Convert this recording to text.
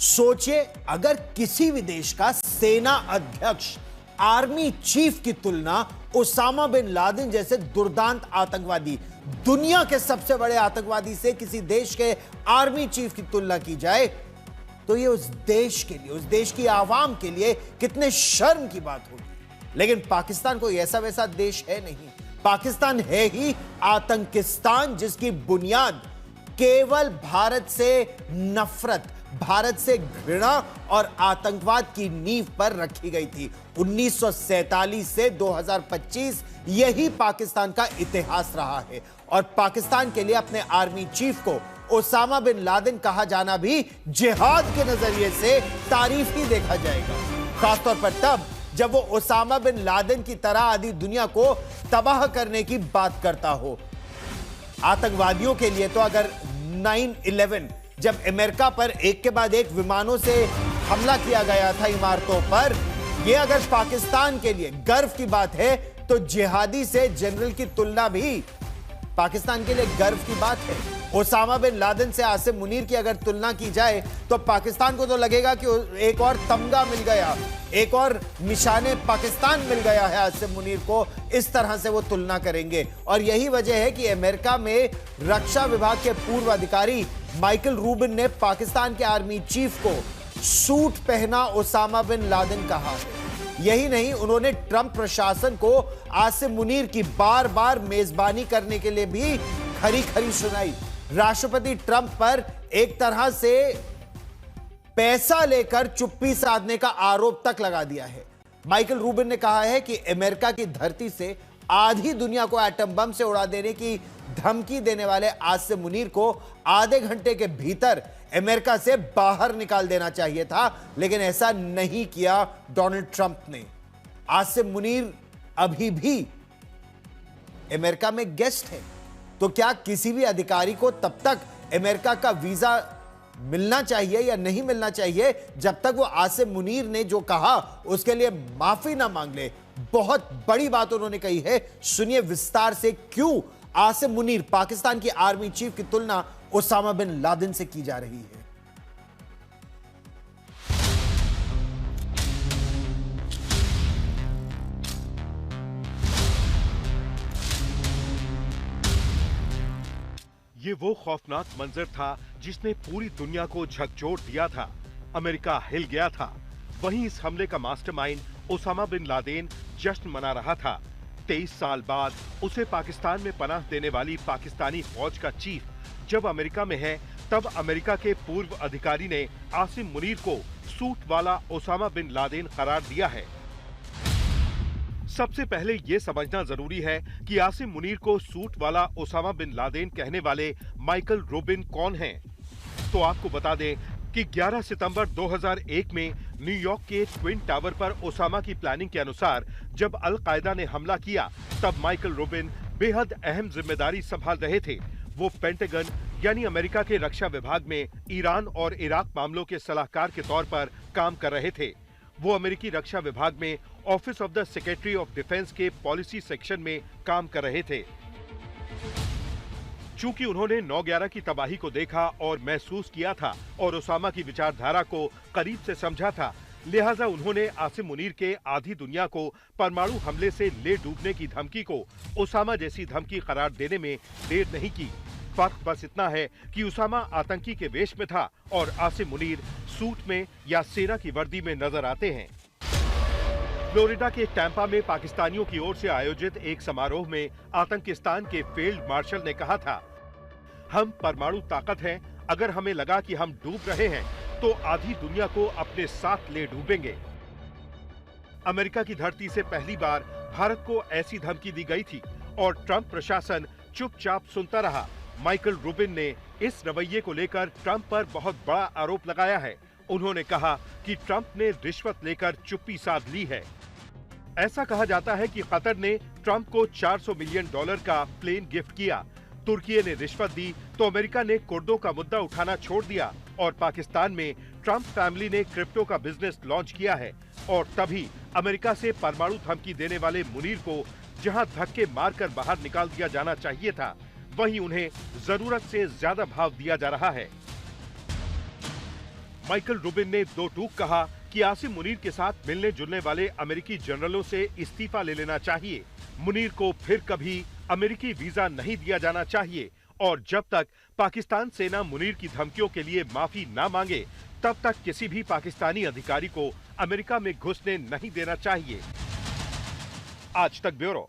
सोचिए, अगर किसी भी देश का सेना अध्यक्ष आर्मी चीफ की तुलना ओसामा बिन लादेन जैसे दुर्दांत आतंकवादी, दुनिया के सबसे बड़े आतंकवादी से किसी देश के आर्मी चीफ की तुलना की जाए, तो ये उस देश के लिए, उस देश की आवाम के लिए कितने शर्म की बात होगी। लेकिन पाकिस्तान कोई ऐसा वैसा देश है नहीं। पाकिस्तान है ही आतंकिस्तान, जिसकी बुनियाद केवल भारत से नफरत, भारत से घृणा और आतंकवाद की नींव पर रखी गई थी। 1947 से 2025 यही पाकिस्तान का इतिहास रहा है। और पाकिस्तान के लिए अपने आर्मी चीफ को ओसामा बिन लादेन कहा जाना भी जिहाद के नजरिए से तारीफ ही देखा जाएगा, खासतौर पर तब जब वो ओसामा बिन लादेन की तरह आधी दुनिया को तबाह करने की बात करता हो। आतंकवादियों के लिए तो अगर 9/11 जब अमेरिका पर एक के बाद एक विमानों से हमला किया गया था इमारतों पर, यह अगर पाकिस्तान के लिए गर्व की बात है, तो जिहादी से जनरल की तुलना भी पाकिस्तान के लिए गर्व की बात है। ओसामा बिन लादेन से आसिम मुनीर की अगर तुलना की जाए तो पाकिस्तान को तो लगेगा कि एक और तमगा मिल गया, एक और निशाने पाकिस्तान मिल गया है आसिम मुनीर को। इस तरह से वो तुलना करेंगे। और यही वजह है कि अमेरिका में रक्षा विभाग के पूर्व अधिकारी माइकल रूबिन ने पाकिस्तान के आर्मी चीफ को सूट पहना ओसामा बिन लादेन कहा है। यही नहीं, उन्होंने ट्रंप प्रशासन को आसिम मुनीर की बार बार मेजबानी करने के लिए भी खरी खरी सुनाई। राष्ट्रपति ट्रंप पर एक तरह से पैसा लेकर चुप्पी साधने का आरोप तक लगा दिया है। माइकल रूबिन ने कहा है कि अमेरिका की धरती से आधी दुनिया को एटम बम से उड़ा देने की धमकी देने वाले आसिम मुनीर को आधे घंटे के भीतर अमेरिका से बाहर निकाल देना चाहिए था, लेकिन ऐसा नहीं किया डोनाल्ड ट्रंप ने। आसिम मुनीर अभी भी अमेरिका में गेस्ट है, तो क्या किसी भी अधिकारी को तब तक अमेरिका का वीजा मिलना चाहिए या नहीं मिलना चाहिए जब तक वो आसिम मुनीर ने जो कहा उसके लिए माफी ना मांग ले। बहुत बड़ी बात उन्होंने कही है, सुनिए विस्तार से क्यों आसिम मुनीर पाकिस्तान की आर्मी चीफ की तुलना ओसामा बिन लादेन से की जा रही है। ये वो खौफनाक मंजर था जिसने पूरी दुनिया को झकझोर दिया था। अमेरिका हिल गया था। वहीं इस हमले का मास्टरमाइंड ओसामा बिन लादेन जश्न मना रहा था। 23 साल बाद उसे पाकिस्तान में पनाह देने वाली पाकिस्तानी फौज का चीफ जब अमेरिका में है, तब अमेरिका के पूर्व अधिकारी ने आसिम मुनीर को सूट वाला ओसामा बिन लादेन करार दिया है। सबसे पहले यह समझना जरूरी है कि आसिम मुनीर को सूट वाला ओसामा बिन लादेन कहने वाले माइकल रूबिन कौन हैं। तो आपको बता दें कि 11 सितंबर 2001 में न्यूयॉर्क के ट्विन टावर पर ओसामा की प्लानिंग के अनुसार जब अल-कायदा ने हमला किया, तब माइकल रूबिन बेहद अहम जिम्मेदारी संभाल रहे थे। वो पेंटागन यानी अमेरिका के रक्षा विभाग में ईरान और इराक मामलों के सलाहकार के तौर पर काम कर रहे थे। वो अमेरिकी रक्षा विभाग में office of the secretary of defence के पॉलिसी सेक्शन में काम कर रहे थे। चूंकि उन्होंने 9/11 की तबाही को देखा और महसूस किया था और ओसामा की विचारधारा को करीब से समझा था, लिहाजा उन्होंने आसिम मुनीर के आधी दुनिया को परमाणु हमले से ले डूबने की धमकी को ओसामा जैसी धमकी करार देने में देर नहीं की। फर्क बस इतना है कि ओसामा आतंकी के वेश में था और आसिम मुनीर सूट में या सेना की वर्दी में नजर आते हैं। फ्लोरिडा के टैंपा में पाकिस्तानियों की ओर से आयोजित एक समारोह में आतंकिस्तान के फील्ड मार्शल ने कहा था, हम परमाणु ताकत हैं, अगर हमें लगा कि हम डूब रहे हैं तो आधी दुनिया को अपने साथ ले डूबेंगे। अमेरिका की धरती से पहली बार भारत को ऐसी धमकी दी गई थी और ट्रंप प्रशासन चुपचाप सुनता रहा। माइकल रूबिन ने इस रवैये को लेकर ट्रंप पर बहुत बड़ा आरोप लगाया है। उन्होंने कहा कि ट्रंप ने रिश्वत लेकर चुप्पी साध ली है। ऐसा कहा जाता है कि कतर ने ट्रंप को $400 मिलियन का प्लेन गिफ्ट किया। तुर्की ने रिश्वत दी तो अमेरिका ने कुर्दों का मुद्दा उठाना छोड़ दिया और पाकिस्तान में ट्रंप फैमिली ने क्रिप्टो का बिजनेस लॉन्च किया है। और तभी अमेरिका से परमाणु धमकी देने वाले मुनीर को जहां धक्के मारकर बाहर निकाल दिया जाना चाहिए था, वहीं उन्हें जरूरत से ज्यादा भाव दिया जा रहा है। माइकल रूबिन ने दो टूक कहा कि आसिम मुनीर के साथ मिलने जुलने वाले अमेरिकी जनरलों से इस्तीफा ले लेना चाहिए। मुनीर को फिर कभी अमेरिकी वीजा नहीं दिया जाना चाहिए और जब तक पाकिस्तान सेना मुनीर की धमकियों के लिए माफी ना मांगे तब तक किसी भी पाकिस्तानी अधिकारी को अमेरिका में घुसने नहीं देना चाहिए। आज तक ब्यूरो।